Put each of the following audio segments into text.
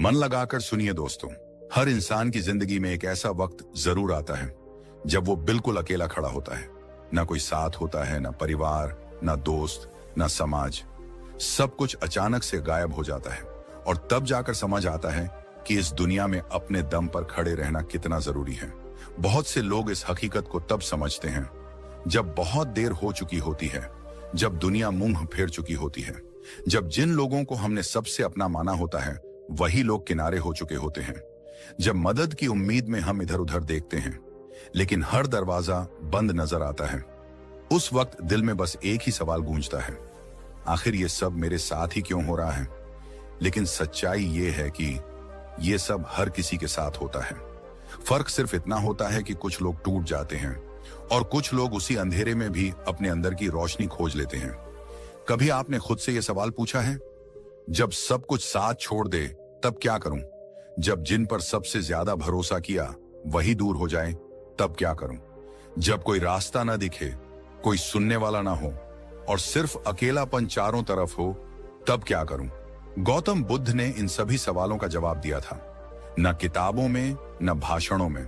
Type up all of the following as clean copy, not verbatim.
मन लगाकर सुनिए दोस्तों, हर इंसान की जिंदगी में एक ऐसा वक्त जरूर आता है जब वो बिल्कुल अकेला खड़ा होता है। ना कोई साथ होता है, ना परिवार, ना दोस्त, ना समाज। सब कुछ अचानक से गायब हो जाता है और तब जाकर समझ आता है कि इस दुनिया में अपने दम पर खड़े रहना कितना जरूरी है। बहुत से लोग इस हकीकत को तब समझते हैं जब बहुत देर हो चुकी होती है, जब दुनिया मुंह फेर चुकी होती है, जब जिन लोगों को हमने सबसे अपना माना होता है वही लोग किनारे हो चुके होते हैं, जब मदद की उम्मीद में हम इधर उधर देखते हैं लेकिन हर दरवाजा बंद नजर आता है। उस वक्त दिल में बस एक ही सवाल गूंजता है, आखिर ये सब मेरे साथ ही क्यों हो रहा है? लेकिन सच्चाई ये है कि ये सब हर किसी के साथ होता है। फर्क सिर्फ इतना होता है कि कुछ लोग टूट जाते हैं और कुछ लोग उसी अंधेरे में भी अपने अंदर की रोशनी खोज लेते हैं। कभी आपने खुद से यह सवाल पूछा है, जब सब कुछ साथ छोड़ दे तब क्या करूं? जब जिन पर सबसे ज्यादा भरोसा किया वही दूर हो जाए तब क्या करूं? जब कोई रास्ता ना दिखे, कोई सुनने वाला ना हो और सिर्फ अकेलापन चारों तरफ हो तब क्या करूं? गौतम बुद्ध ने इन सभी सवालों का जवाब दिया था, न किताबों में, न भाषणों में,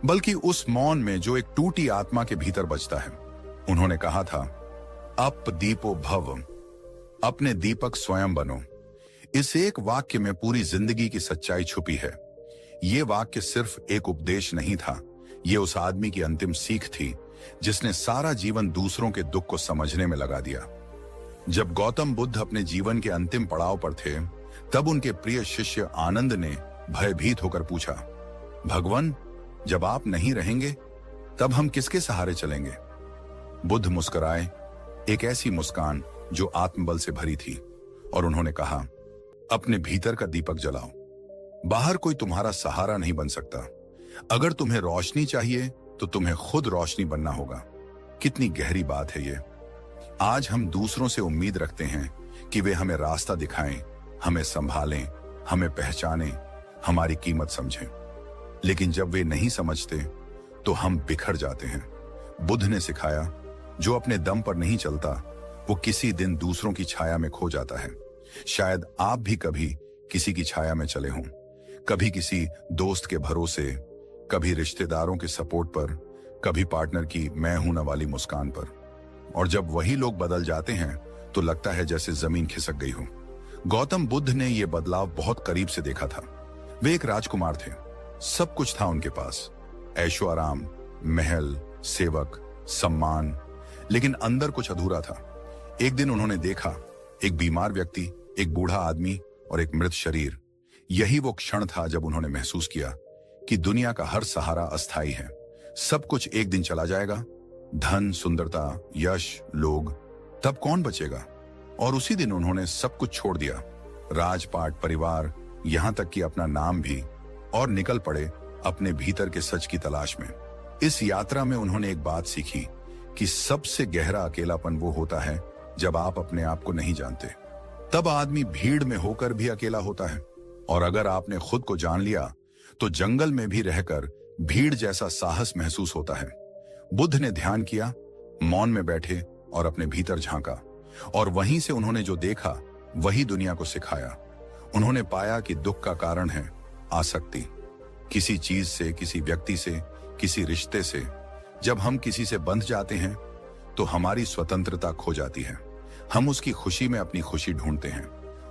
बल्कि उस मौन में जो एक टूटी आत्मा के भीतर बजता है। उन्होंने कहा था, अप दीपो भव, अपने दीपक स्वयं बनो। इस एक वाक्य में पूरी जिंदगी की सच्चाई छुपी है। ये वाक्य सिर्फ एक उपदेश नहीं था, ये उस आदमी की अंतिम सीख थी जिसने सारा जीवन दूसरों के दुख को समझने में लगा दिया। जब गौतम बुद्ध अपने जीवन के अंतिम पड़ाव पर थे तब उनके प्रिय शिष्य आनंद ने भयभीत होकर पूछा, भगवान, जब आप नहीं रहेंगे तब हम किसके सहारे चलेंगे? बुद्ध मुस्कुराए, एक ऐसी मुस्कान जो आत्मबल से भरी थी, और उन्होंने कहा, अपने भीतर का दीपक जलाओ। बाहर कोई तुम्हारा सहारा नहीं बन सकता। अगर तुम्हें रोशनी चाहिए तो तुम्हें खुद रोशनी बनना होगा। कितनी गहरी बात है ये। आज हम दूसरों से उम्मीद रखते हैं कि वे हमें रास्ता दिखाएं, हमें संभालें, हमें पहचानें, हमारी कीमत समझें। लेकिन जब वे नहीं समझते तो हम बिखर जाते हैं। बुद्ध ने सिखाया, जो अपने दम पर नहीं चलता वो किसी दिन दूसरों की छाया में खो जाता है। शायद आप भी कभी किसी की छाया में चले हों, कभी किसी दोस्त के भरोसे, कभी रिश्तेदारों के सपोर्ट पर, कभी पार्टनर की मैं हूं न वाली मुस्कान पर। और जब वही लोग बदल जाते हैं तो लगता है जैसे जमीन खिसक गई हो। गौतम बुद्ध ने यह बदलाव बहुत करीब से देखा था। वे एक राजकुमार थे, सब कुछ था उनके पास, ऐशो आराम, महल, सेवक, सम्मान, लेकिन अंदर कुछ अधूरा था। एक दिन उन्होंने देखा, एक बीमार व्यक्ति, एक बूढ़ा आदमी और एक मृत शरीर। यही वो क्षण था जब उन्होंने महसूस किया कि दुनिया का हर सहारा अस्थायी है। सब कुछ एक दिन चला जाएगा, धन, सुंदरता, यश, लोग, तब कौन बचेगा? और उसी दिन उन्होंने सब कुछ छोड़ दिया, राजपाट, परिवार, यहां तक कि अपना नाम भी, और निकल पड़े अपने भीतर के सच की तलाश में। इस यात्रा में उन्होंने एक बात सीखी कि सबसे गहरा अकेलापन वो होता है जब आप अपने आप को नहीं जानते। तब आदमी भीड़ में होकर भी अकेला होता है, और अगर आपने खुद को जान लिया तो जंगल में भी रहकर भीड़ जैसा साहस महसूस होता है। बुद्ध ने ध्यान किया, मौन में बैठे और अपने भीतर झांका, और वहीं से उन्होंने जो देखा वही दुनिया को सिखाया। उन्होंने पाया कि दुख का कारण है आसक्ति, किसी चीज से, किसी व्यक्ति से, किसी रिश्ते से। जब हम किसी से बंध जाते हैं तो हमारी स्वतंत्रता खो जाती है। हम उसकी खुशी में अपनी खुशी ढूंढते हैं,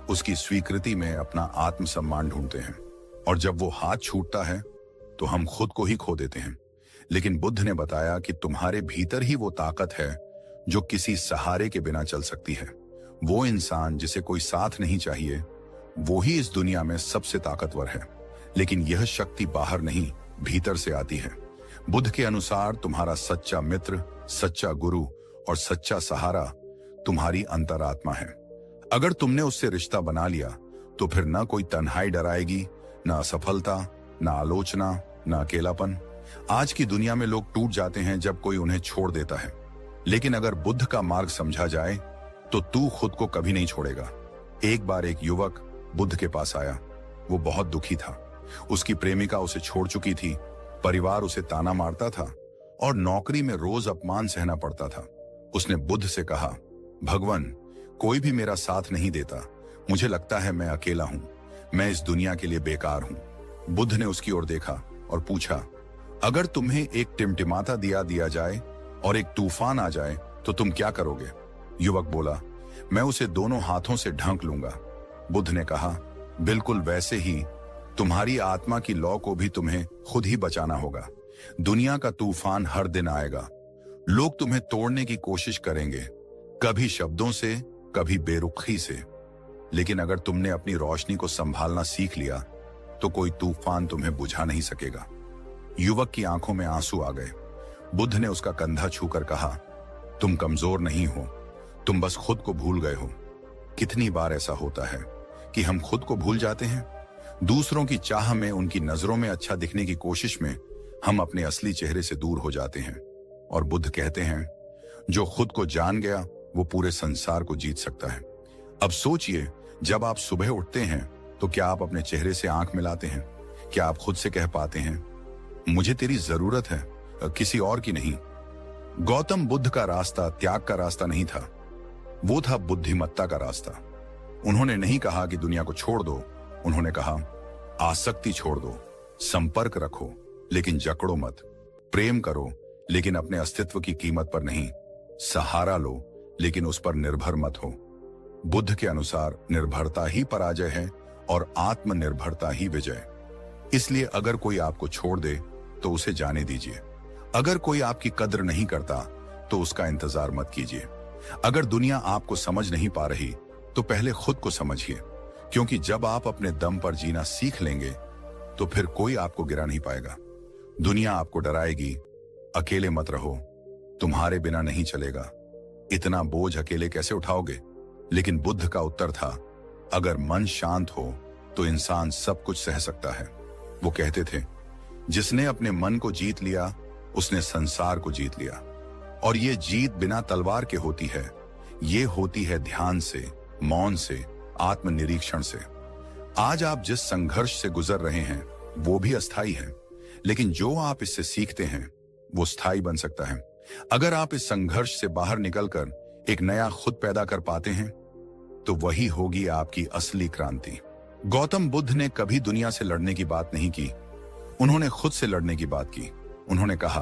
उसकी स्वीकृति में अपना आत्मसम्मान ढूंढते हैं, और जब वो हाथ छूटता है तो हम खुद को ही खो देते हैं। लेकिन बुद्ध ने बताया कि तुम्हारे भीतर ही वो ताकत है जो किसी सहारे के बिना चल सकती है। वो इंसान जिसे कोई साथ नहीं चाहिए, वो ही इस दुनिया में सबसे ताकतवर है। लेकिन यह शक्ति बाहर नहीं, भीतर से आती है। बुद्ध के अनुसार तुम्हारा सच्चा मित्र, सच्चा गुरु और सच्चा सहारा तुम्हारी अंतरात्मा है। अगर तुमने उससे रिश्ता बना लिया तो फिर ना कोई तन्हाई डराएगी, ना असफलता, ना आलोचना, ना अकेलापन। आज की दुनिया में लोग टूट जाते हैं जब कोई उन्हें छोड़ देता है, लेकिन अगर बुद्ध का मार्ग समझा जाए तो तू खुद को कभी नहीं छोड़ेगा। एक बार एक युवक बुद्ध के पास आया। वो बहुत दुखी था। उसकी प्रेमिका उसे छोड़ चुकी थी, परिवार उसे ताना मारता था और नौकरी में रोज अपमान सहना पड़ता था। उसने बुद्ध से कहा, भगवान, कोई भी मेरा साथ नहीं देता, मुझे लगता है मैं अकेला हूं। मैं इस दुनिया के लिए बेकार हूं। बुद्ध ने उसकी ओर देखा और पूछा, अगर तुम्हें एक टिमटिमाता दिया दिया जाए और एक तूफान आ जाए तो तुम क्या करोगे? युवक बोला, मैं उसे दोनों हाथों से ढंक लूंगा। बुद्ध ने कहा, बिल्कुल वैसे ही तुम्हारी आत्मा की लौ को भी तुम्हें खुद ही बचाना होगा। दुनिया का तूफान हर दिन आएगा। लोग तुम्हें तोड़ने की कोशिश करेंगे, कभी शब्दों से, कभी बेरुखी से। लेकिन अगर तुमने अपनी रोशनी को संभालना सीख लिया तो कोई तूफान तुम्हें बुझा नहीं सकेगा। युवक की आंखों में आंसू आ गए। बुद्ध ने उसका कंधा छूकर कहा, तुम कमजोर नहीं हो, तुम बस खुद को भूल गए हो। कितनी बार ऐसा होता है कि हम खुद को भूल जाते हैं। दूसरों की चाह में, उनकी नजरों में अच्छा दिखने की कोशिश में हम अपने असली चेहरे से दूर हो जाते हैं। और बुद्ध कहते हैं, जो खुद को जान गया वो पूरे संसार को जीत सकता है। अब सोचिए, जब आप सुबह उठते हैं तो क्या आप अपने चेहरे से आंख मिलाते हैं? क्या आप खुद से कह पाते हैं, मुझे तेरी जरूरत है, किसी और की नहीं? गौतम बुद्ध का रास्ता त्याग का रास्ता नहीं था, वो था बुद्धिमत्ता का रास्ता। उन्होंने नहीं कहा कि दुनिया को छोड़ दो, उन्होंने कहा, आसक्ति छोड़ दो, संपर्क रखो लेकिन जकड़ो मत, प्रेम करो लेकिन अपने अस्तित्व की कीमत पर नहीं, सहारा लो लेकिन उस पर निर्भर मत हो। बुद्ध के अनुसार निर्भरता ही पराजय है और आत्मनिर्भरता ही विजय। इसलिए अगर कोई आपको छोड़ दे तो उसे जाने दीजिए। अगर कोई आपकी कद्र नहीं करता तो उसका इंतजार मत कीजिए। अगर दुनिया आपको समझ नहीं पा रही तो पहले खुद को समझिए, क्योंकि जब आप अपने दम पर जीना सीख लेंगे तो फिर कोई आपको गिरा नहीं पाएगा। दुनिया आपको डराएगी, अकेले मत रहो, तुम्हारे बिना नहीं चलेगा, इतना बोझ अकेले कैसे उठाओगे? लेकिन बुद्ध का उत्तर था, अगर मन शांत हो तो इंसान सब कुछ सह सकता है। वो कहते थे, जिसने अपने मन को जीत लिया उसने संसार को जीत लिया। और ये जीत बिना तलवार के होती है, ये होती है ध्यान से, मौन से, आत्मनिरीक्षण से। आज आप जिस संघर्ष से गुजर रहे हैं वो भी अस्थाई है, लेकिन जो आप इससे सीखते हैं वो स्थायी बन सकता है। अगर आप इस संघर्ष से बाहर निकलकर एक नया खुद पैदा कर पाते हैं तो वही होगी आपकी असली क्रांति। गौतम बुद्ध ने कभी दुनिया से लड़ने की बात नहीं की, उन्होंने खुद से लड़ने की बात की। उन्होंने कहा,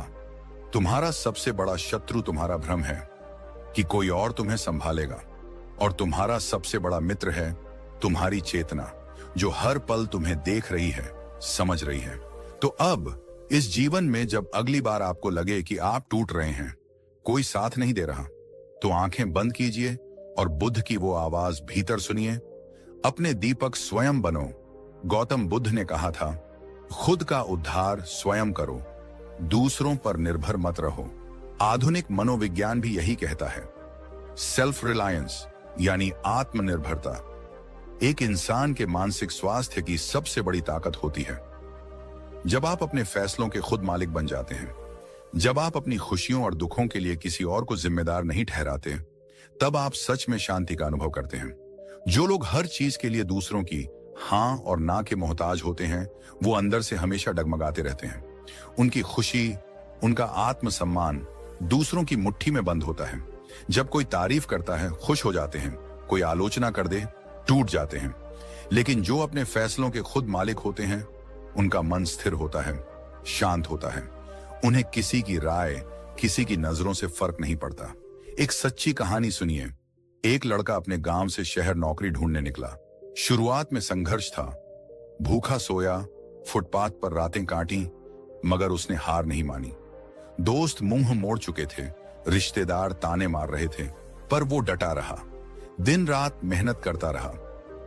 तुम्हारा सबसे बड़ा शत्रु तुम्हारा भ्रम है कि कोई और तुम्हें संभालेगा, और तुम्हारा सबसे बड़ा मित्र है तुम्हारी चेतना, जो हर पल तुम्हें देख रही है, समझ रही है। तो अब इस जीवन में जब अगली बार आपको लगे कि आप टूट रहे हैं, कोई साथ नहीं दे रहा, तो आंखें बंद कीजिए और बुद्ध की वो आवाज भीतर सुनिए, अपने दीपक स्वयं बनो। गौतम बुद्ध ने कहा था, खुद का उद्धार स्वयं करो, दूसरों पर निर्भर मत रहो। आधुनिक मनोविज्ञान भी यही कहता है। सेल्फ रिलायंस यानी आत्मनिर्भरता एक इंसान के मानसिक स्वास्थ्य की सबसे बड़ी ताकत होती है। जब आप अपने फैसलों के खुद मालिक बन जाते हैं, जब आप अपनी खुशियों और दुखों के लिए किसी और को जिम्मेदार नहीं ठहराते, तब आप सच में शांति का अनुभव करते हैं। जो लोग हर चीज के लिए दूसरों की हां और ना के मोहताज होते हैं, वो अंदर से हमेशा डगमगाते रहते हैं। उनकी खुशी, उनका आत्मसम्मान दूसरों की मुट्ठी में बंद होता है। जब कोई तारीफ करता है, खुश हो जाते हैं, कोई आलोचना कर दे, टूट जाते हैं। लेकिन जो अपने फैसलों के खुद मालिक होते हैं, उनका मन स्थिर होता है, शांत होता है। उन्हें किसी की राय, किसी की नजरों से फर्क नहीं पड़ता। एक सच्ची कहानी सुनिए। एक लड़का अपने गांव से शहर नौकरी ढूंढने निकला। शुरुआत में संघर्ष था, भूखा सोया, फुटपाथ पर रातें काटी, मगर उसने हार नहीं मानी। दोस्त मुंह मोड़ चुके थे, रिश्तेदार ताने मार रहे थे, पर वो डटा रहा, दिन रात मेहनत करता रहा।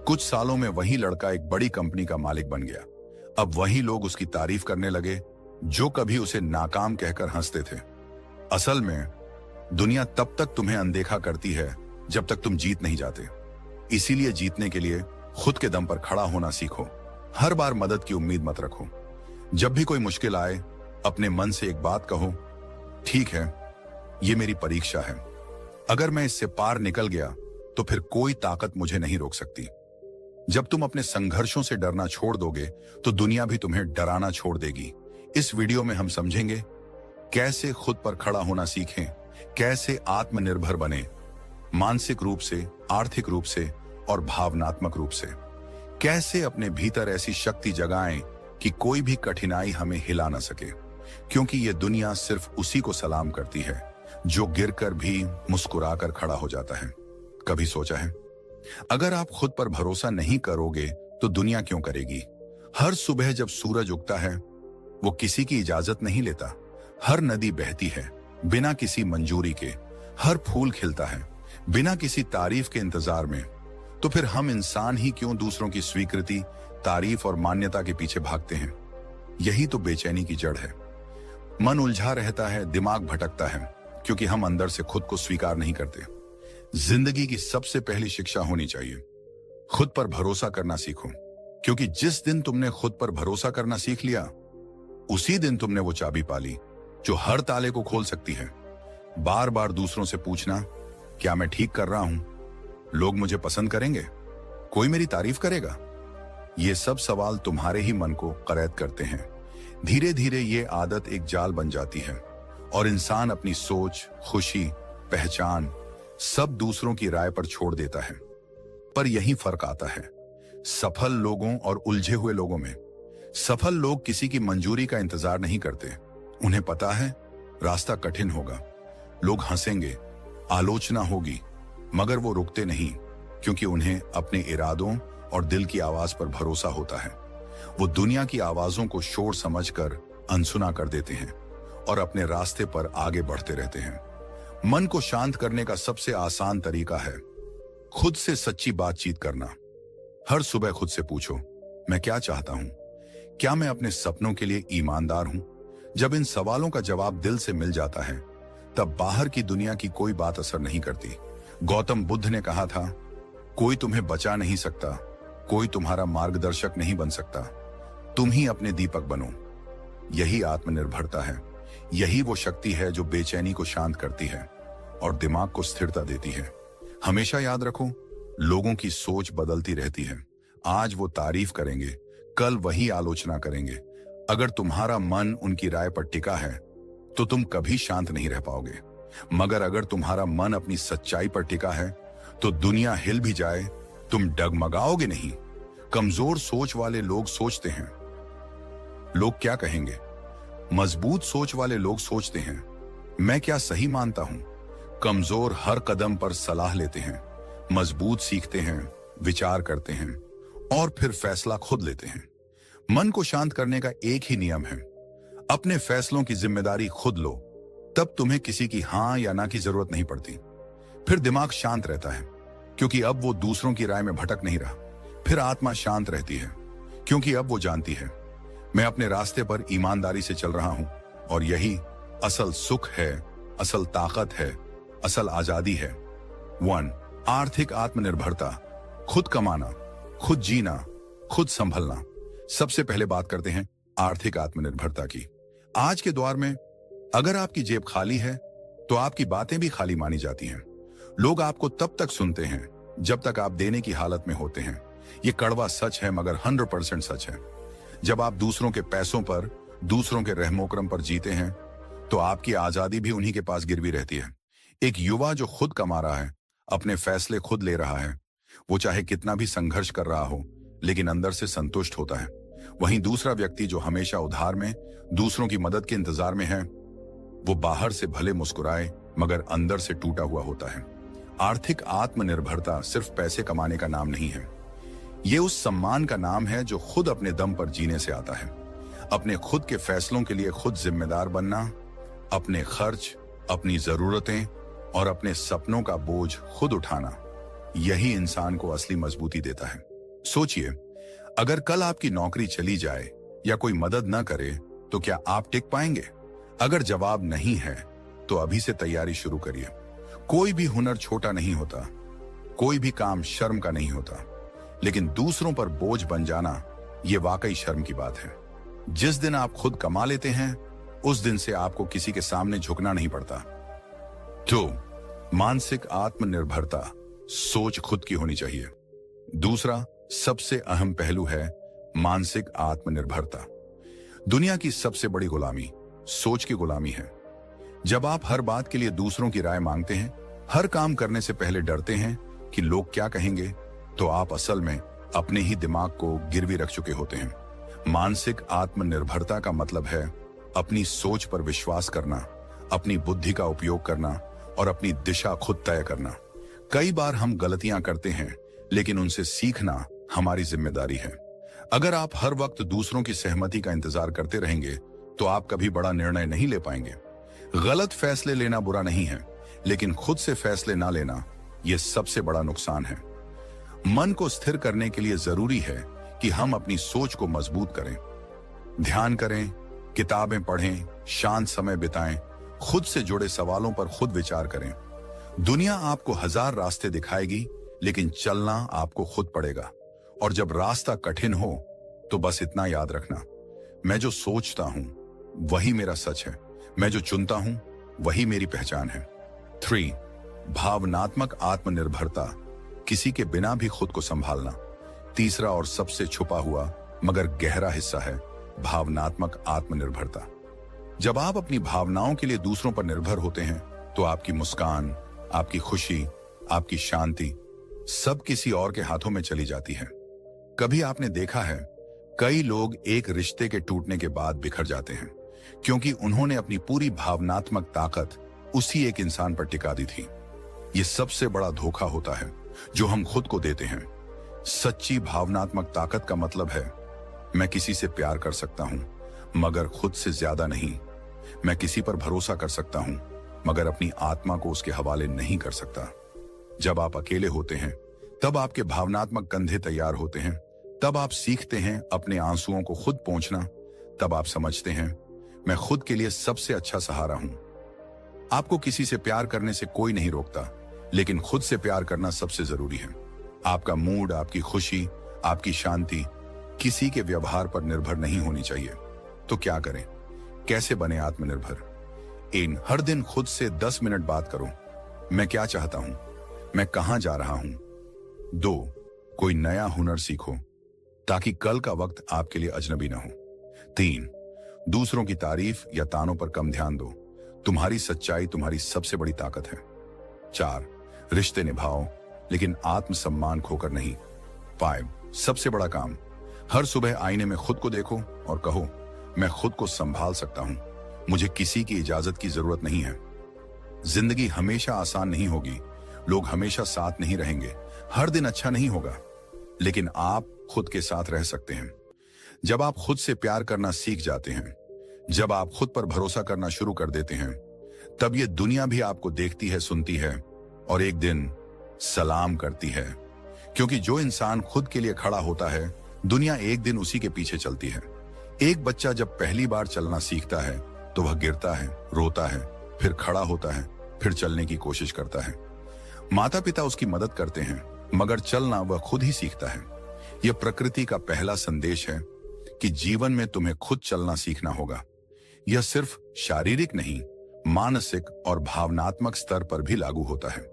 कुछ सालों में वही लड़का एक बड़ी कंपनी का मालिक बन गया। अब वही लोग उसकी तारीफ करने लगे जो कभी उसे नाकाम कहकर हंसते थे। असल में दुनिया तब तक तुम्हें अनदेखा करती है जब तक तुम जीत नहीं जाते। इसीलिए जीतने के लिए खुद के दम पर खड़ा होना सीखो। हर बार मदद की उम्मीद मत रखो। जब भी कोई मुश्किल आए, अपने मन से एक बात कहो, ठीक है, ये मेरी परीक्षा है। अगर मैं इससे पार निकल गया तो फिर कोई ताकत मुझे नहीं रोक सकती। जब तुम अपने संघर्षों से डरना छोड़ दोगे तो दुनिया भी तुम्हें डराना छोड़ देगी। इस वीडियो में हम समझेंगे कैसे खुद पर खड़ा होना सीखें, कैसे आत्मनिर्भर बने, मानसिक रूप से, आर्थिक रूप से और भावनात्मक रूप से। कैसे अपने भीतर ऐसी शक्ति जगाएं कि कोई भी कठिनाई हमें हिला ना सके, क्योंकि ये दुनिया सिर्फ उसी को सलाम करती है जो गिरकर भी मुस्कुराकर खड़ा हो जाता है। कभी सोचा है, अगर आप खुद पर भरोसा नहीं करोगे तो दुनिया क्यों करेगी? हर सुबह जब सूरज उगता है वो किसी की इजाजत नहीं लेता। हर नदी बहती है बिना किसी मंजूरी के। हर फूल खिलता है बिना किसी तारीफ के इंतजार में। तो फिर हम इंसान ही क्यों दूसरों की स्वीकृति, तारीफ और मान्यता के पीछे भागते हैं? यही तो बेचैनी की जड़ है। मन उलझा रहता है, दिमाग भटकता है, क्योंकि हम अंदर से खुद को स्वीकार नहीं करते। जिंदगी की सबसे पहली शिक्षा होनी चाहिए, खुद पर भरोसा करना सीखो, क्योंकि जिस दिन तुमने खुद पर भरोसा करना सीख लिया उसी दिन तुमने वो चाबी पाली जो हर ताले को खोल सकती है। बार बार दूसरों से पूछना, क्या मैं ठीक कर रहा हूं? लोग मुझे पसंद करेंगे? कोई मेरी तारीफ करेगा? ये सब सवाल तुम्हारे ही मन को कैद करते हैं। धीरे धीरे ये आदत एक जाल बन जाती है और इंसान अपनी सोच, खुशी, पहचान सब दूसरों की राय पर छोड़ देता है। पर यही फर्क आता है सफल लोगों और उलझे हुए लोगों में। सफल लोग किसी की मंजूरी का इंतजार नहीं करते। उन्हें पता है रास्ता कठिन होगा, लोग हंसेंगे, आलोचना होगी, मगर वो रुकते नहीं, क्योंकि उन्हें अपने इरादों और दिल की आवाज पर भरोसा होता है। वो दुनिया की आवाजों को शोर समझकर अनसुना कर देते हैं और अपने रास्ते पर आगे बढ़ते रहते हैं। मन को शांत करने का सबसे आसान तरीका है खुद से सच्ची बातचीत करना। हर सुबह खुद से पूछो, मैं क्या चाहता हूं? क्या मैं अपने सपनों के लिए ईमानदार हूं? जब इन सवालों का जवाब दिल से मिल जाता है तब बाहर की दुनिया की कोई बात असर नहीं करती। गौतम बुद्ध ने कहा था, कोई तुम्हें बचा नहीं सकता, कोई तुम्हारा मार्गदर्शक नहीं बन सकता, तुम ही अपने दीपक बनो। यही आत्मनिर्भरता है। यही वो शक्ति है जो बेचैनी को शांत करती है और दिमाग को स्थिरता देती है। हमेशा याद रखो, लोगों की सोच बदलती रहती है। आज वो तारीफ करेंगे, कल वही आलोचना करेंगे। अगर तुम्हारा मन उनकी राय पर टिका है तो तुम कभी शांत नहीं रह पाओगे, मगर अगर तुम्हारा मन अपनी सच्चाई पर टिका है तो दुनिया हिल भी जाए तुम डगमगाओगे नहीं। कमजोर सोच वाले लोग सोचते हैं, लोग क्या कहेंगे? मजबूत सोच वाले लोग सोचते हैं, मैं क्या सही मानता हूं? कमजोर हर कदम पर सलाह लेते हैं, मजबूत सीखते हैं, विचार करते हैं और फिर फैसला खुद लेते हैं। मन को शांत करने का एक ही नियम है, अपने फैसलों की जिम्मेदारी खुद लो, तब तुम्हें किसी की हां या ना की जरूरत नहीं पड़ती। फिर दिमाग शांत रहता है, क्योंकि अब वो दूसरों की राय में भटक नहीं रहा। फिर आत्मा शांत रहती है, क्योंकि अब वो जानती है मैं अपने रास्ते पर ईमानदारी से चल रहा हूं और यही असल सुख है, असल ताकत है, असल आजादी है। 1. आर्थिक आत्मनिर्भरता। खुद कमाना, खुद जीना, खुद संभलना। सबसे पहले बात करते हैं आर्थिक आत्मनिर्भरता की। आज के दौर में अगर आपकी जेब खाली है तो आपकी बातें भी खाली मानी जाती हैं। लोग आपको तब तक सुनते हैं जब तक आप देने की हालत में होते हैं। ये कड़वा सच है, मगर 100% सच है। जब आप दूसरों के पैसों पर, दूसरों के रहमोकरम पर जीते हैं तो आपकी आजादी भी उन्हीं के पास गिरवी रहती है। एक युवा जो खुद कमा रहा है, अपने फैसले खुद ले रहा है, वो चाहे कितना भी संघर्ष कर रहा हो लेकिन अंदर से संतुष्ट होता है। वहीं दूसरा व्यक्ति जो हमेशा उधार में, दूसरों की मदद के इंतजार में है, वो बाहर से भले मुस्कुराए मगर अंदर से टूटा हुआ होता है। आर्थिक आत्मनिर्भरता सिर्फ पैसे कमाने का नाम नहीं है, ये उस सम्मान का नाम है जो खुद अपने दम पर जीने से आता है। अपने खुद के फैसलों के लिए खुद जिम्मेदार बनना, अपने खर्च, अपनी जरूरतें और अपने सपनों का बोझ खुद उठाना, यही इंसान को असली मजबूती देता है। सोचिए, अगर कल आपकी नौकरी चली जाए या कोई मदद न करे तो क्या आप टिक पाएंगे? अगर जवाब नहीं है तो अभी से तैयारी शुरू करिए। कोई भी हुनर छोटा नहीं होता, कोई भी काम शर्म का नहीं होता, लेकिन दूसरों पर बोझ बन जाना ये वाकई शर्म की बात है। जिस दिन आप खुद कमा लेते हैं उस दिन से आपको किसी के सामने झुकना नहीं पड़ता। तो मानसिक आत्मनिर्भरता, सोच खुद की होनी चाहिए। दूसरा सबसे अहम पहलू है मानसिक आत्मनिर्भरता। दुनिया की सबसे बड़ी गुलामी सोच की गुलामी है। जब आप हर बात के लिए दूसरों की राय मांगते हैं, हर काम करने से पहले डरते हैं कि लोग क्या कहेंगे, तो आप असल में अपने ही दिमाग को गिरवी रख चुके होते हैं। मानसिक आत्मनिर्भरता का मतलब है अपनी सोच पर विश्वास करना, अपनी बुद्धि का उपयोग करना और अपनी दिशा खुद तय करना। कई बार हम गलतियां करते हैं, लेकिन उनसे सीखना हमारी जिम्मेदारी है। अगर आप हर वक्त दूसरों की सहमति का इंतजार करते रहेंगे तो आप कभी बड़ा निर्णय नहीं ले पाएंगे। गलत फैसले लेना बुरा नहीं है, लेकिन खुद से फैसले ना लेना यह सबसे बड़ा नुकसान है। मन को स्थिर करने के लिए जरूरी है कि हम अपनी सोच को मजबूत करें। ध्यान करें, किताबें पढ़ें, शांत समय बिताएं, खुद से जुड़े सवालों पर खुद विचार करें। दुनिया आपको 1000 रास्ते दिखाएगी, लेकिन चलना आपको खुद पड़ेगा। और जब रास्ता कठिन हो तो बस इतना याद रखना, मैं जो सोचता हूं वही मेरा सच है, मैं जो चुनता हूं वही मेरी पहचान है। 3. भावनात्मक आत्मनिर्भरता, किसी के बिना भी खुद को संभालना। तीसरा और सबसे छुपा हुआ मगर गहरा हिस्सा है भावनात्मक आत्मनिर्भरता। जब आप अपनी भावनाओं के लिए दूसरों पर निर्भर होते हैं तो आपकी मुस्कान, आपकी खुशी, आपकी शांति सब किसी और के हाथों में चली जाती है। कभी आपने देखा है, कई लोग एक रिश्ते के टूटने के बाद बिखर जाते हैं क्योंकि उन्होंने अपनी पूरी भावनात्मक ताकत उसी एक इंसान पर टिका दी थी। यह सबसे बड़ा धोखा होता है जो हम खुद को देते हैं। सच्ची भावनात्मक ताकत का मतलब है, मैं किसी से प्यार कर सकता हूं मगर खुद से ज्यादा नहीं। मैं किसी पर भरोसा कर सकता हूं मगर अपनी आत्मा को उसके हवाले नहीं कर सकता। जब आप अकेले होते हैं तब आपके भावनात्मक कंधे तैयार होते हैं। तब आप सीखते हैं अपने आंसुओं को खुद पोंछना। तब आप समझते हैं, मैं खुद के लिए सबसे अच्छा सहारा हूं। आपको किसी से प्यार करने से कोई नहीं रोकता, लेकिन खुद से प्यार करना सबसे जरूरी है। आपका मूड, आपकी खुशी, आपकी शांति किसी के व्यवहार पर निर्भर नहीं होनी चाहिए। तो क्या करें? कैसे बने आत्मनिर्भर? हर दिन खुद से 10 मिनट बात करो। मैं क्या चाहता हूं? मैं कहां जा रहा हूं? 2. कोई नया हुनर सीखो ताकि कल का वक्त आपके लिए अजनबी ना हो। 3. दूसरों की तारीफ या तानों पर कम ध्यान दो। तुम्हारी सच्चाई तुम्हारी सबसे बड़ी ताकत है। 4. रिश्ते निभाओ, लेकिन आत्मसम्मान खोकर नहीं। 5. सबसे बड़ा काम, हर सुबह आईने में खुद को देखो और कहो, मैं खुद को संभाल सकता हूं, मुझे किसी की इजाजत की जरूरत नहीं है। जिंदगी हमेशा आसान नहीं होगी, लोग हमेशा साथ नहीं रहेंगे, हर दिन अच्छा नहीं होगा, लेकिन आप खुद के साथ रह सकते हैं। जब आप खुद से प्यार करना सीख जाते हैं, जब आप खुद पर भरोसा करना शुरू कर देते हैं, तब ये दुनिया भी आपको देखती है, सुनती है और एक दिन सलाम करती है। क्योंकि जो इंसान खुद के लिए खड़ा होता है, दुनिया एक दिन उसी के पीछे चलती है। एक बच्चा जब पहली बार चलना सीखता है तो वह गिरता है, रोता है, फिर खड़ा होता है, फिर चलने की कोशिश करता है। माता पिता उसकी मदद करते हैं, मगर चलना वह खुद ही सीखता है। यह प्रकृति का पहला संदेश है कि जीवन में तुम्हें खुद चलना सीखना होगा। यह सिर्फ शारीरिक नहीं, मानसिक और भावनात्मक स्तर पर भी लागू होता है।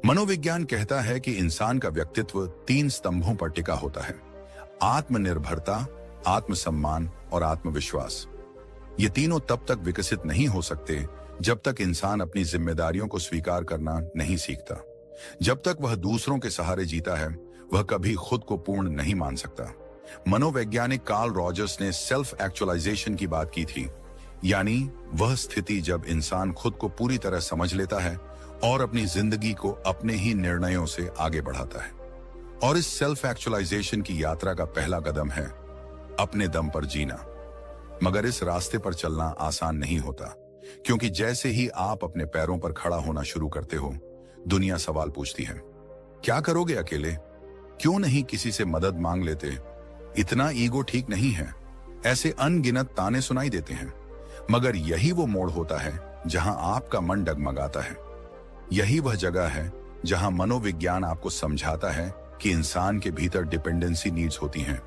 मनोविज्ञान कहता है कि इंसान का व्यक्तित्व 3 स्तंभों पर टिका होता है: आत्मनिर्भरता, आत्मसम्मान और आत्मविश्वास। ये तीनों तब तक विकसित नहीं हो सकते जब तक इंसान अपनी जिम्मेदारियों को स्वीकार करना नहीं सीखता। जब तक वह दूसरों के सहारे जीता है, वह कभी खुद को पूर्ण नहीं मान सकता। मनोवैज्ञानिक कार्ल रॉजर्स ने सेल्फ एक्चुअलाइजेशन की बात की थी, यानी वह स्थिति जब इंसान खुद को पूरी तरह समझ लेता है और अपनी जिंदगी को अपने ही निर्णयों से आगे बढ़ाता है। और इस सेल्फ एक्चुअलाइजेशन की यात्रा का पहला कदम है अपने दम पर जीना। मगर इस रास्ते पर चलना आसान नहीं होता, क्योंकि जैसे ही आप अपने पैरों पर खड़ा होना शुरू करते हो, दुनिया सवाल पूछती है, क्या करोगे अकेले? क्यों नहीं किसी से मदद मांग लेते? इतना ईगो ठीक नहीं है। ऐसे अनगिनत ताने सुनाई देते हैं। मगर यही वो मोड़ होता है जहां आपका मन डगमगाता है। यही वह जगह है जहां मनोविज्ञान आपको समझाता है कि इंसान के भीतर डिपेंडेंसी नीड्स होती हैं।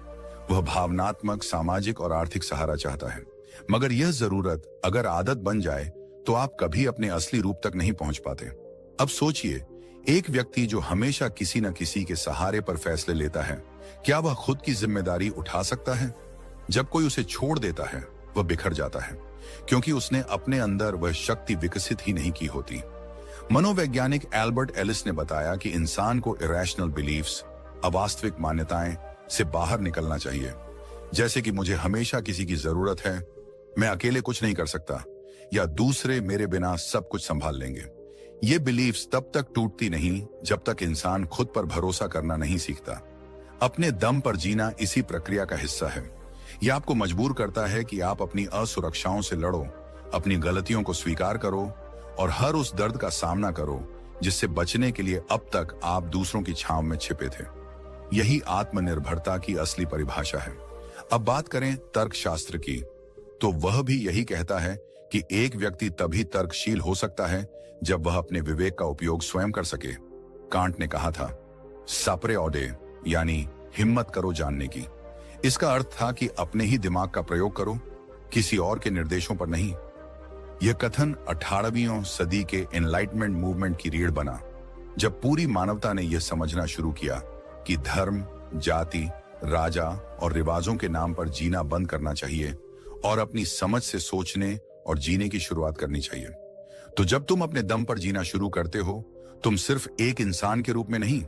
वह भावनात्मक, सामाजिक और आर्थिक सहारा चाहता है। मगर यह जरूरत अगर आदत बन जाए तो आप कभी अपने असली रूप तक नहीं पहुंच पाते। अब सोचिए, एक व्यक्ति जो हमेशा किसी न किसी के सहारे पर फैसले लेता है, क्या वह खुद की जिम्मेदारी उठा सकता है? जब कोई उसे छोड़ देता है, वह बिखर जाता है, क्योंकि उसने अपने अंदर वह शक्ति विकसित ही नहीं की होती। मनोवैज्ञानिक एल्बर्ट एलिस ने बताया कि इंसान को इरेशनल बिलीफ्स अवास्तविक मान्यताएं से बाहर निकलना चाहिए, जैसे कि मुझे हमेशा किसी की जरूरत है, मैं अकेले कुछ नहीं कर सकता, या दूसरे मेरे बिना सब कुछ संभाल लेंगे। ये बिलीफ्स तब तक टूटती नहीं जब तक इंसान खुद पर भरोसा करना नहीं सीखता। अपने दम पर जीना इसी प्रक्रिया का हिस्सा है। यह आपको मजबूर करता है कि आप अपनी असुरक्षाओं से लड़ो, अपनी गलतियों को स्वीकार करो और हर उस दर्द का सामना करो जिससे बचने के लिए अब तक आप दूसरों की छांव में छिपे थे। यही आत्मनिर्भरता की असली परिभाषा है। अब बात करें तर्कशास्त्र की, तो वह भी यही कहता है कि एक व्यक्ति तभी तर्कशील हो सकता है जब वह अपने विवेक का उपयोग स्वयं कर सके। कांट ने कहा था, सापरे ऑडे, यानी हिम्मत करो जानने की। इसका अर्थ था कि अपने ही दिमाग का प्रयोग करो, किसी और के निर्देशों पर नहीं। यह कथन 18वीं सदी के एनलाइटमेंट मूवमेंट की रीढ़ बना, जब पूरी मानवता ने यह समझना शुरू किया कि धर्म, जाति, राजा और रिवाजों के नाम पर जीना बंद करना चाहिए और अपनी समझ से सोचने और जीने की शुरुआत करनी चाहिए। तो जब तुम अपने दम पर जीना शुरू करते हो, तुम सिर्फ एक इंसान के रूप में नहीं,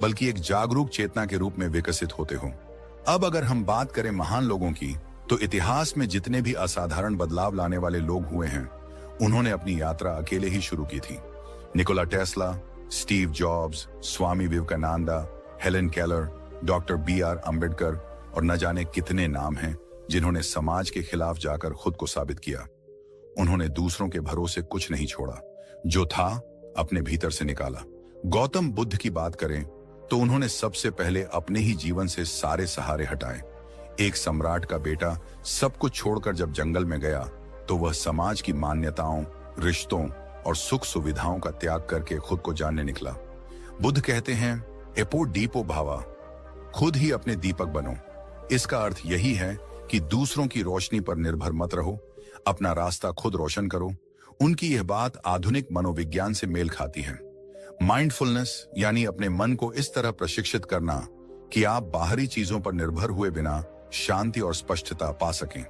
बल्कि एक जागरूक चेतना के रूप में विकसित होते हो। अब अगर हम बात करें महान लोगों की, तो इतिहास में जितने भी असाधारण बदलाव लाने वाले लोग हुए हैं, उन्होंने अपनी यात्रा अकेले ही शुरू की थी। Nikola Tesla, Steve Jobs, Swami Vivekananda, Helen Keller, doctor BR Ambedkar और न जाने कितने नाम हैं जिन्होंने समाज के खिलाफ जाकर खुद को साबित किया। उन्होंने दूसरों के भरोसे कुछ नहीं छोड़ा, जो था अपने भीतर से निकाला। गौतम बुद्ध की बात करें तो उन्होंने सबसे पहले अपने ही जीवन से सारे सहारे हटाए। एक सम्राट का बेटा सब कुछ छोड़कर जब जंगल में गया, तो वह समाज की मान्यताओं, रिश्तों और सुख सुविधाओं का त्याग करके खुद को जानने निकला। बुद्ध कहते हैं, एपो डीपो भावा, खुद ही अपने दीपक बनो। इसका अर्थ यही है कि दूसरों की रोशनी पर निर्भर मत रहो, अपना रास्ता खुद रोशन करो। उनकी यह बात आधुनिक मनोविज्ञान से मेल खाती है। माइंडफुलनेस यानी अपने मन को इस तरह प्रशिक्षित करना कि आप बाहरी चीजों पर निर्भर हुए बिना शांति और स्पष्टता पा सकें।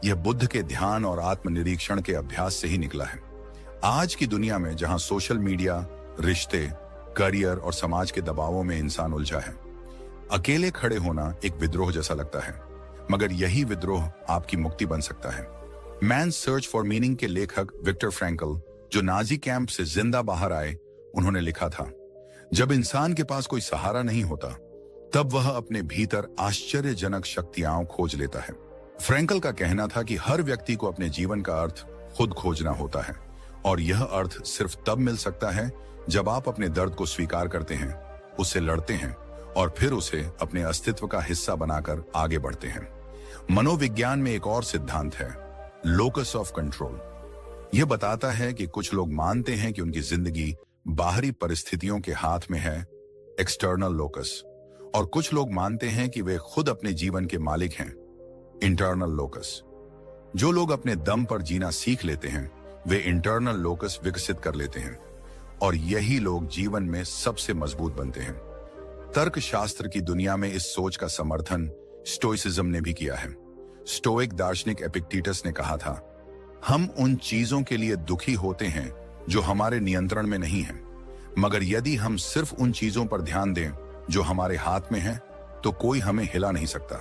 यह बुद्ध के ध्यान और आत्मनिरीक्षण के अभ्यास से ही निकला है। आज की दुनिया में जहां सोशल मीडिया, रिश्ते, करियर और समाज के दबावों में इंसान उलझा है, अकेले खड़े होना एक विद्रोह जैसा लगता है, मगर यही विद्रोह आपकी मुक्ति बन सकता है। मैन सर्च फॉर मीनिंग के लेखक विक्टर फ्रैंकल, जो नाजी कैंप से जिंदा बाहर आए, उन्होंने लिखा था, जब इंसान के पास कोई सहारा नहीं होता, तब वह अपने भीतर आश्चर्यजनक शक्तियां खोज लेता है। फ्रैंकल का कहना था कि हर व्यक्ति को अपने जीवन का अर्थ खुद खोजना होता है, और यह अर्थ सिर्फ तब मिल सकता है जब आप अपने दर्द को स्वीकार करते हैं, उससे लड़ते हैं और फिर उसे अपने अस्तित्व का हिस्सा बनाकर आगे बढ़ते हैं। मनोविज्ञान में एक और सिद्धांत है, लोकस ऑफ कंट्रोल। यह बताता है कि कुछ लोग मानते हैं कि उनकी जिंदगी बाहरी परिस्थितियों के हाथ में है, एक्सटर्नल लोकस, और कुछ लोग मानते हैं कि वे खुद अपने जीवन के मालिक हैं, इंटरनल लोकस। जो लोग अपने दम पर जीना सीख लेते हैं, वे इंटरनल लोकस विकसित कर लेते हैं, और यही लोग जीवन में सबसे मजबूत बनते हैं। तर्कशास्त्र की दुनिया में इस सोच का समर्थन स्टोइसिज्म ने भी किया है। स्टोइक दार्शनिक एपिक्टेटस ने कहा था, हम उन चीजों के लिए दुखी होते हैं जो हमारे नियंत्रण में नहीं है, मगर यदि हम सिर्फ उन चीजों पर ध्यान दें जो हमारे हाथ में है, तो कोई हमें हिला नहीं सकता।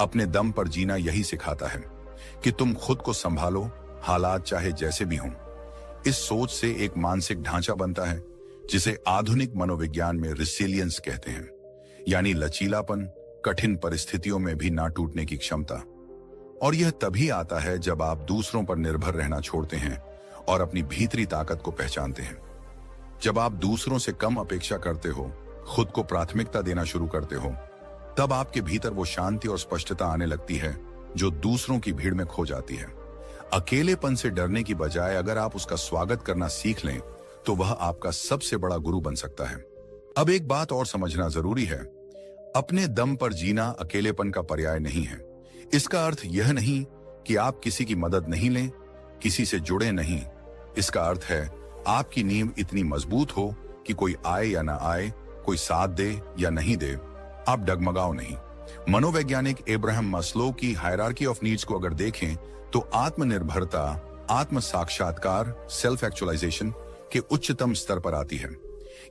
अपने दम पर जीना यही सिखाता है कि तुम खुद को संभालो, हालात चाहे जैसे भी हों। इस सोच से एक मानसिक ढांचा बनता है जिसे आधुनिक मनोविज्ञान में रिसिलियंस कहते हैं, यानी लचीलापन, कठिन परिस्थितियों में भी ना टूटने की क्षमता। और यह तभी आता है जब आप दूसरों पर निर्भर रहना छोड़ते हैं और अपनी भीतरी ताकत को पहचानते हैं। जब आप दूसरों से कम अपेक्षा करते हो, खुद को प्राथमिकता देना शुरू करते हो, तब आपके भीतर वो शांति और स्पष्टता आने लगती है जो दूसरों की भीड़ में खो जाती है। अकेलेपन से डरने की बजाय अगर आप उसका स्वागत करना सीख लें, तो वह आपका सबसे बड़ा गुरु बन सकता है। अब एक बात और समझना जरूरी है, अपने दम पर जीना अकेलेपन का पर्याय नहीं है। इसका अर्थ यह नहीं कि आप किसी की मदद नहीं लें, किसी से जुड़े नहीं। इसका अर्थ है आपकी नींव इतनी मजबूत हो कि कोई आए या ना आए, कोई साथ दे या नहीं दे, आप डगमगाओ नहीं। मनोवैज्ञानिक एब्राहम मस्लो की हायरार्की ऑफ नीड्स को अगर देखें, तो आत्मनिर्भरता, आत्म साक्षात्कार, सेल्फ एक्चुअलाइजेशन के उच्चतम स्तर पर आती है।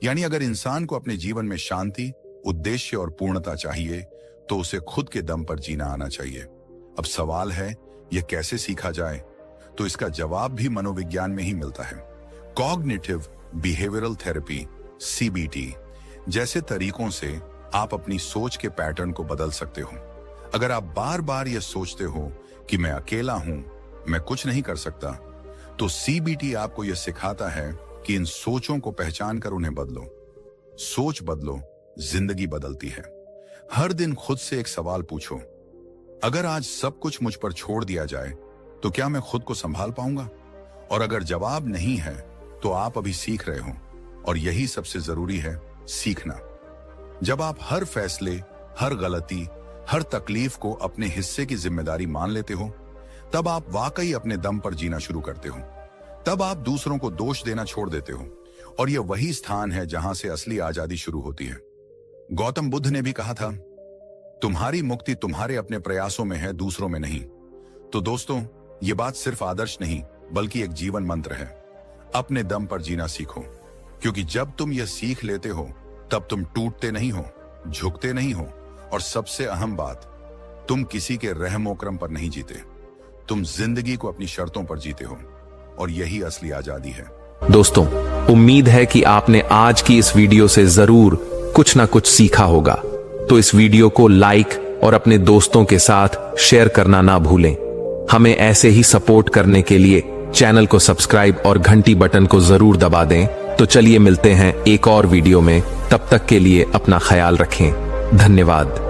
यानी अगर इंसान को अपने जीवन में शांति, उद्देश्य और पूर्णता चाहिए तो उसे खुद के दम पर जीना आना चाहिए। अब सवाल है, यह कैसे सीखा जाए? तो इसका जवाब भी मनोविज्ञान में ही मिलता है। कॉग्निटिव बिहेवियरल थेरेपी CBT जैसे तरीकों से आप अपनी सोच के पैटर्न को बदल सकते हो। अगर आप बार बार यह सोचते हो कि मैं अकेला हूं, मैं कुछ नहीं कर सकता, तो CBT आपको यह सिखाता है कि इन सोचों को पहचान कर उन्हें बदलो। सोच बदलो, जिंदगी बदलती है। हर दिन खुद से एक सवाल पूछो, अगर आज सब कुछ मुझ पर छोड़ दिया जाए तो क्या मैं खुद को संभाल पाऊंगा? और अगर जवाब नहीं है तो आप अभी सीख रहे हो, और यही सबसे जरूरी है, सीखना। जब आप हर फैसले, हर गलती, हर तकलीफ को अपने हिस्से की जिम्मेदारी मान लेते हो, तब आप वाकई अपने दम पर जीना शुरू करते हो। तब आप दूसरों को दोष देना छोड़ देते हो, और यह वही स्थान है जहां से असली आजादी शुरू होती है। गौतम बुद्ध ने भी कहा था, तुम्हारी मुक्ति तुम्हारे अपने प्रयासों में है, दूसरों में नहीं। तो दोस्तों, ये बात सिर्फ आदर्श नहीं बल्कि एक जीवन मंत्र है। अपने दम पर जीना सीखो, क्योंकि जब तुम यह सीख लेते हो तब तुम टूटते नहीं हो, झुकते नहीं हो, और सबसे अहम बात, तुम किसी के रहमो क्रम पर नहीं जीते, तुम जिंदगी को अपनी शर्तों पर जीते हो, और यही असली आजादी है। दोस्तों, उम्मीद है कि आपने आज की इस वीडियो से जरूर कुछ ना कुछ सीखा होगा। तो इस वीडियो को लाइक और अपने दोस्तों के साथ शेयर करना ना भूलें। हमें ऐसे ही सपोर्ट करने के लिए चैनल को सब्सक्राइब और घंटी बटन को जरूर दबा दें। तो चलिए मिलते हैं एक और वीडियो में, तब तक के लिए अपना ख्याल रखें। धन्यवाद।